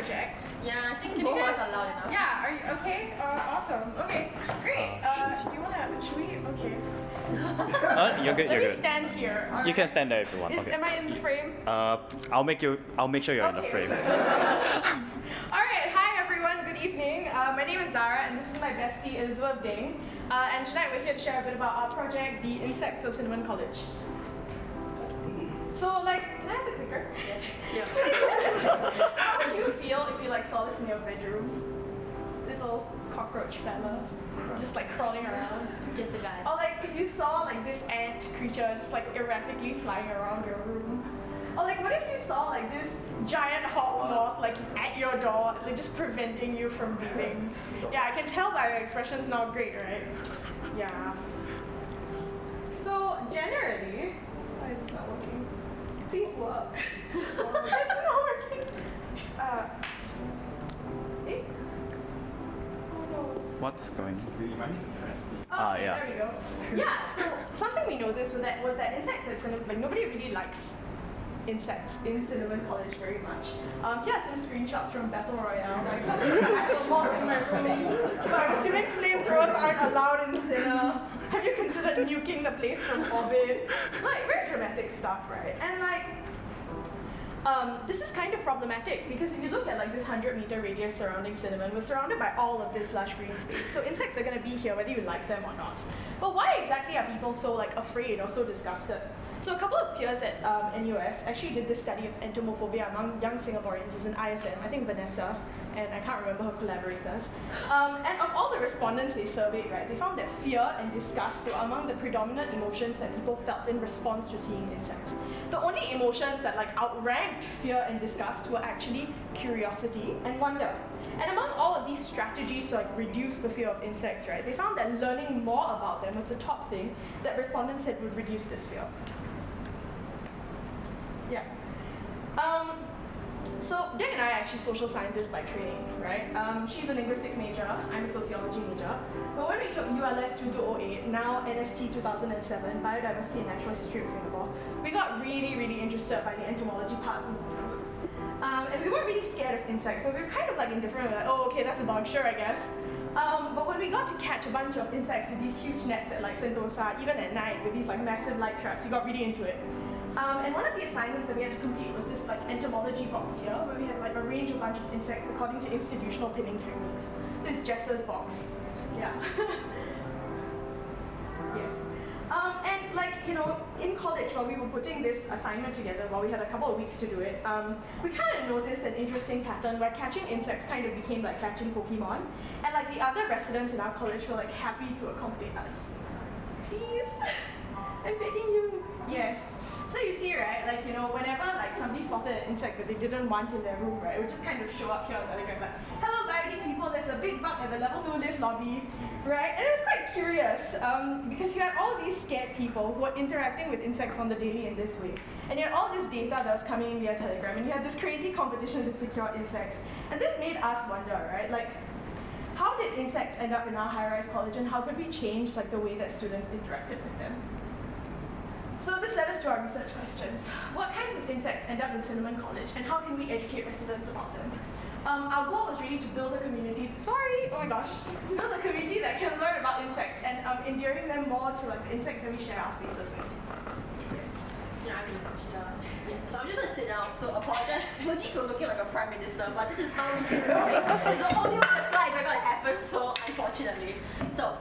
project. Yeah, I think Can both you of guys? us are loud enough. Yeah, are you okay? Awesome. Okay, great. Do you wanna? Should we? Okay. You're good. Let You're me good. stand here. You alright? can stand there if you want. Okay. Am I in the frame? I'll make sure you're in the frame. Alright, hi everyone, good evening. My name is Zara and this is my bestie Elizabeth Ding. And tonight we're here to share a bit about our project, the Insects of Cinnamon College. So can I have the clicker? Yes. How would you feel if you saw this in your bedroom? Little cockroach fella, just crawling around. Just a guy. Or if you saw this ant creature just erratically flying around your room. Or what if you saw this giant hawk moth at your door, just preventing you from leaving? Yeah, I can tell by the expressions not great, right? Yeah. So generally, why is this not working? Please work. Why is it not working? Eh? Oh no. What's going on? Oh, yeah. there we go. Yeah, so something we noticed was that insects at Cinnamon, nobody really likes insects in Cinnamon College very much. Here are some screenshots from Battle Royale. Something I have a moth in my room. But I'm assuming flamethrowers aren't allowed in Cinna. Have you considered nuking the place from orbit? Very dramatic stuff, right? And this is kind of problematic because if you look at this 100-meter radius surrounding Cinnamon, we're surrounded by all of this lush green space. So insects are going to be here whether you like them or not. But why exactly are people so afraid or so disgusted? So a couple of peers at NUS actually did this study of entomophobia among young Singaporeans. It's an ISM, I think Vanessa, and I can't remember her collaborators. And of all the respondents they surveyed, right, they found that fear and disgust were among the predominant emotions that people felt in response to seeing insects. The only emotions that outranked fear and disgust were actually curiosity and wonder. And among all of these strategies to reduce the fear of insects, right, they found that learning more about them was the top thing that respondents said would reduce this fear. Yeah. So Ding and I are actually social scientists by training, right? She's a linguistics major, I'm a sociology major. But when we took ULS 2208, now NST 2007, Biodiversity and Natural History of Singapore, we got really, really interested by the entomology part. And we weren't really scared of insects, so we were kind of indifferent. We were oh, okay, that's a bug, sure, I guess. But when we got to catch a bunch of insects with these huge nets at Sentosa, even at night with these massive light traps, we got really into it. And one of the assignments that we had to complete was this entomology box here, where we had arranged a bunch of insects according to institutional pinning techniques. This Jess's box. Yeah. Yes. And in college, while we were putting this assignment together, while we had a couple of weeks to do it, we kind of noticed an interesting pattern where catching insects kind of became like catching Pokemon. And the other residents in our college were happy to accommodate us. Please, I'm begging you. Yes. So you see, right, whenever somebody spotted an insect that they didn't want in their room, right, it would just kind of show up here on Telegram hello birdie people, there's a big bug at the level 2 lift lobby, right? And it was curious, because you had all these scared people who were interacting with insects on the daily in this way. And you had all this data that was coming in via Telegram, and you had this crazy competition to secure insects. And this made us wonder, right, how did insects end up in our high-rise college, and how could we change the way that students interacted with them? So this led us to our research questions. What kinds of insects end up in Cinnamon College, and how can we educate residents about them? Our goal was really to build a community, build a community that can learn about insects and endearing them more to the insects that we share our spaces with. Yes. Yeah, so I'm just going to sit down, so apologize. Apologies for looking like a prime minister, but this is how we can do it. It's only when the slides are going to happen, so unfortunately. So,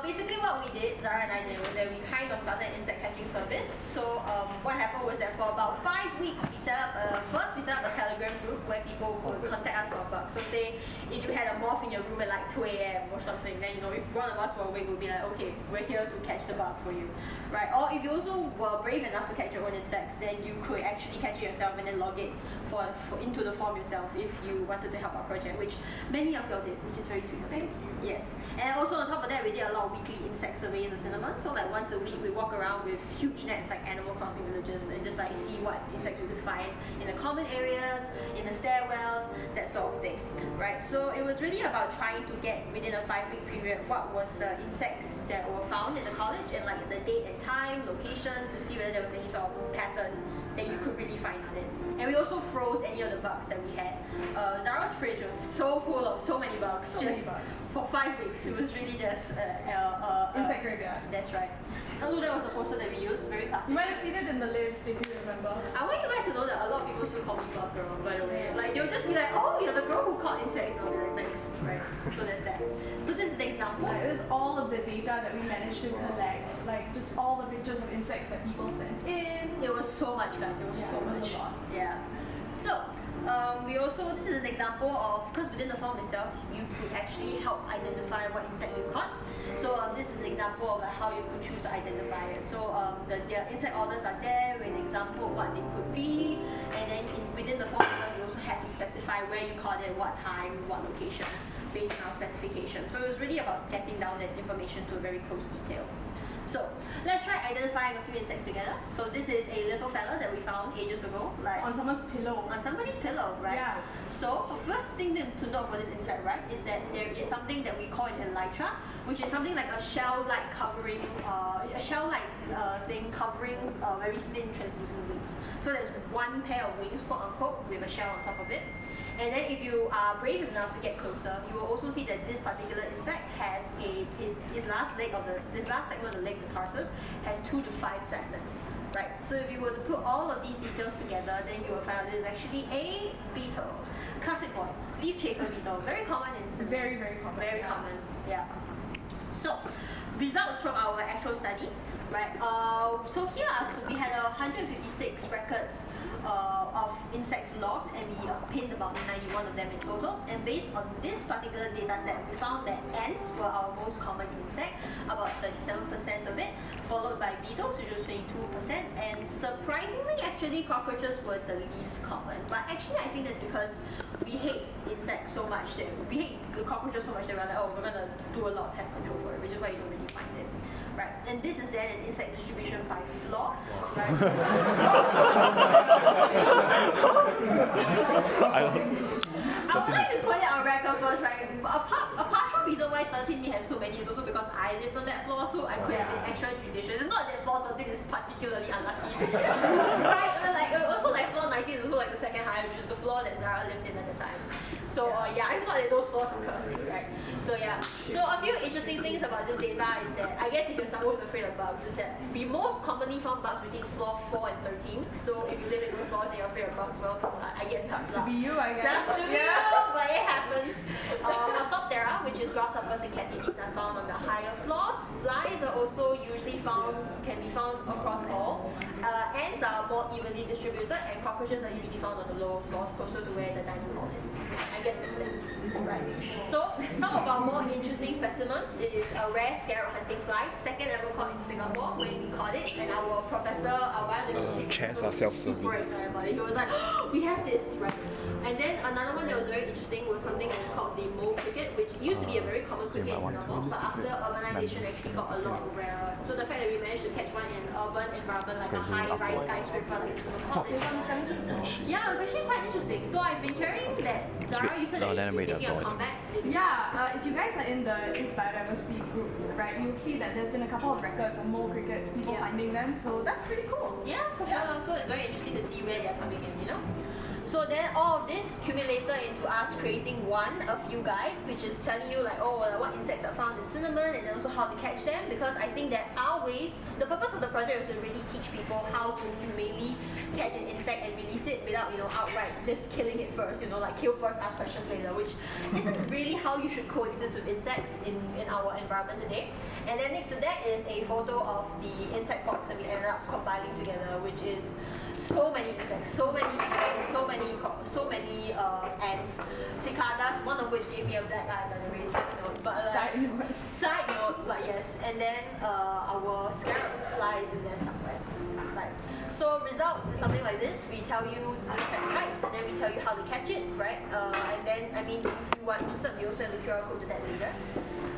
basically what we did, Zara and I did, was that we kind of started an insect catching service. So what happened was that for about 5 weeks, we set up a Telegram group where people could contact us for a bug. So say if you had a moth in your room at 2 a.m. or something, then if one of us were awake, we'd be okay, we're here to catch the bug for you, right? Or if you also were brave enough to catch your own insects, then you could actually catch it yourself and then log it into the form yourself if you wanted to help our project, which many of y'all did, which is very sweet. Thank you. Yes, and also on top of that, we did a lot of weekly insect surveys of Cinnamon. So once a week, we walk around with huge nets like Animal Crossing villages and just see what insects we could find in the common areas, in the stairwells, that sort of thing, right? So it was really about trying to get within a 5-week period what was the insects that were found in the college and like the date and time, locations to see whether there was any sort of pattern that you could really find on it. And we also froze any of the bugs that we had. Zara's fridge was so full of so many bugs. For 5 weeks. It was really just insect graveyard. That's right. Although that was the poster that we used, very classic. You might have seen it in the lift if you remember. I want you guys to know that a lot of people still call me Bug Girl, by the way. Like, they'll just be like, oh, you're the girl who caught insects. And I'll be like, thanks. Right. So there's that. So this is the example. Like, it was all of the data that we managed to collect. Like, just all the pictures of insects that people sent in. It was so much, guys. It was so much. It was a lot. Yeah. So, we also, this is an example of, because within the form itself, you could actually help identify what insect you caught. So this is an example of like, how you could choose to identify it. So the insect orders are there with an example of what they could be, and then within the form itself, you also had to specify where you caught it, what time, what location, based on our specification. So it was really about getting down that information to a very close detail. So let's try identifying a few insects together. So this is a little fella that we found ages ago. Like on someone's pillow. On somebody's pillow, right? Yeah. So the first thing to note for this insect, right, is that there is something that we call an elytra, which is something like a shell-like covering, thing covering very thin translucent wings. So there's one pair of wings, quote unquote, with a shell on top of it. And then if you are brave enough to get closer, you will also see that this particular insect has its last segment of the leg, the tarsus, has 2 to 5 segments. Right. So if you were to put all of these details together, then you will find that it's actually a beetle. Classic one. Leaf chafer beetle. Very common in Very, very common. Very common. Yeah. So results from our actual study, right? So here we had 156 records of insects logged, and we pinned about 91 of them in total. And based on this particular data set, we found that ants were our most common insect, about 37% of it, followed by beetles, which was 22%, and surprisingly, actually, cockroaches were the least common. But actually, I think that's because we hate insects so much that we hate the cockroaches so much that we're like, oh, we're gonna do a lot of pest control for it, which is why you don't really find it. Right, and this is then an insect distribution by floor, right? I would like to put it on record first, right? A partial reason why 13 may have so many is also because I lived on that floor, so I could have been extra judicious. It's not that floor 13 is particularly unlucky. Right? Like, also like floor 19 is also like the second highest, which is the floor that Zara lived in at the time. So yeah, I just thought that those floors are cursed, right? So yeah. So a few interesting things about this data is that, I guess if you're someone who's afraid of bugs, is that we most commonly found bugs between floor 4 and 13. So if you live in those floors and you're afraid of bugs, well, I guess Sucks to be you, I guess. Sucks to be you, but it happens. Orthoptera, which is grasshoppers and katydids, are found on the higher floors. Flies are also usually can be found across all. Ants are more evenly distributed, and cockroaches are usually found on the lower floors, closer to where the dining hall is. I guess makes sense, right? So some of our more interesting specimens is a rare scarab hunting fly, second ever caught in Singapore when we caught it, and our professor, our biology chairs are super self-service. excited about it. He was like, oh, we have this, right? And then another one that was very interesting was something that was called the mole cricket, which used to be a very common cricket in Singapore, but after urbanization actually got a lot rarer. So the fact that we managed to catch one in urban environment, like a high-rise skyscraper like Singapore, this one, yeah, it was actually quite interesting. So I've been hearing that, Zara, you said that you're making a comeback. Yeah, if you guys are in the East Biodiversity group, right, you'll see that there's been a couple of records of mole crickets, people finding them, so that's pretty cool. Yeah, for sure. So it's very interesting to see where they're coming in, you know? So then all of this accumulated into us creating a few guide, which is telling you like, oh, what insects are found in cinnamon, and then also how to catch them, because I think that our ways, the purpose of the project was to really teach people how to humanely catch an insect and release it without, outright just killing it first, like kill first, ask questions later, which isn't really how you should coexist with insects in our environment today. And then next to that is a photo of the insect box that we ended up compiling together, which is so many insects, so many beetles, so many ants, cicadas, one of which gave me a black eye, by the way, side note, but yes, and then our scarab fly is in there somewhere, right? So results is something like this. We tell you insect types, and then we tell you how to catch it, right? And then, if you are interested, we also have the QR code to that later.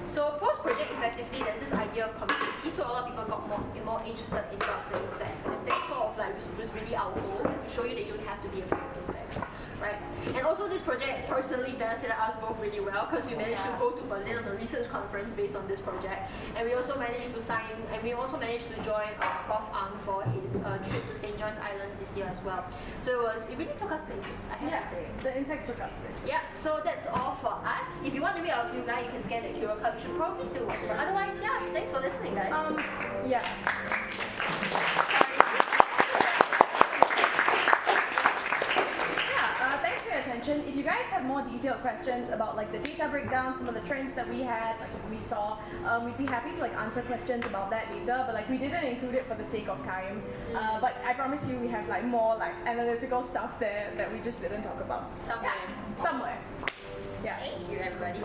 So post-project, effectively, there's this idea of community, so a lot of people got more interested in bugs and insects, and that sort of was really our goal, to show you that you don't have to be afraid of insects, right? And also this project personally benefited us both really well because we managed to go to Berlin on a research conference based on this project, and we also managed to join Prof. Ang for his trip to St. John's Island this year as well. So it really took us places, I have to say. The insects took us places. Yeah, so that's all for us. If you want to read our film guide, you can scan the QR code. You should probably still watch. But otherwise, yeah, thanks for listening, guys. Yeah. Thanks for your attention. If you guys have more detailed questions about like the data breakdown, some of the trends that we had, like we saw, we'd be happy to like answer questions about that later. But like we didn't include it for the sake of time. But I promise you, we have like more like analytical stuff there that we just didn't talk about. Somewhere. Somewhere. Yeah. Thank you, everybody.